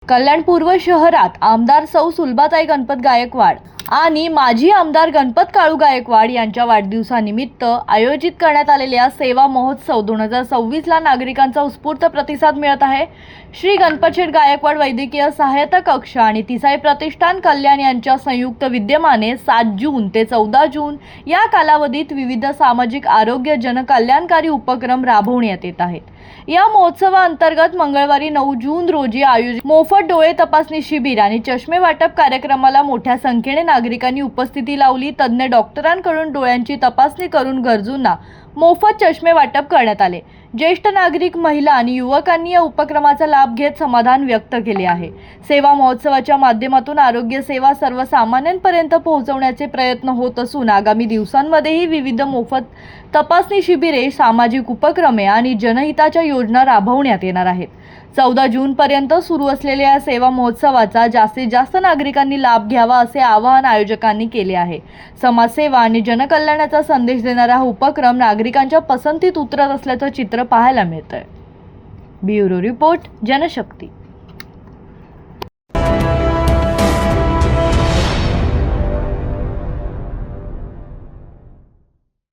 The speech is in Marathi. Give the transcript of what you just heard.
कल्याण पूर्व शहरात आमदार सौ सुलभाताई गणपत गायकवाड आणि माजी आमदार गणपत काळू गायकवाड यांच्या वाढदिवसानिमित्त आयोजित करण्यात आलेल्या सेवा महोत्सव 2026 ला नागरिकांचा उत्स्फूर्त प्रतिसाद मिळत आहे। श्री गणपतशेठ गायकवाड वैद्यकीय सहायता कक्ष आणि तिसाई प्रतिष्ठान कल्याण यांच्या संयुक्त विद्यमाने 7 जून ते 14 जून या कालावधीत विविध सामाजिक आरोग्य जनकल्याणकारी उपक्रम राबवण्यात येत आहेत। या महोत्सवाअंतर्गत मंगळवारी 9 जून रोजी आयोजित मोफत डोळे तपासणी शिबिर आणि चष्मे वाटप कार्यक्रमाला मोठ्या संख्येने नागरिकांनी उपस्थिती लावली। तज्ञ डॉक्टरांकडून डोळ्यांची तपासणी करून गरजूंना मोफत चष्मे वाटप करण्यात आले। ज्येष्ठ नागरिक, महिला आणि युवकांनी या उपक्रमाचा लाभ घेत समाधान व्यक्त केले आहे। सेवा महोत्सवाच्या माध्यमातून आरोग्य सेवा सर्वसामान्यांपर्यंत पोहोचवण्याचे प्रयत्न होत असून आगामी दिवसांमध्येही विविध मोफत तपासणी शिबिरे, सामाजिक उपक्रमे आणि जनहिताच्या योजना राबवण्यात येणार आहेत। 14 जून पर्यंत सुरू असलेल्या या सेवा महोत्सवाचा जास्तीत जास्त नागरिकांनी लाभ घ्यावा असे आवाहन आयोजकांनी केले आहे। समाजसेवा आणि जनकल्याणाचा संदेश देणारा हा उपक्रम नागरिकांच्या पसंतीत उतरत असल्याचं चित्र पाहायला मिळतंय। Bureau report, Janshakti.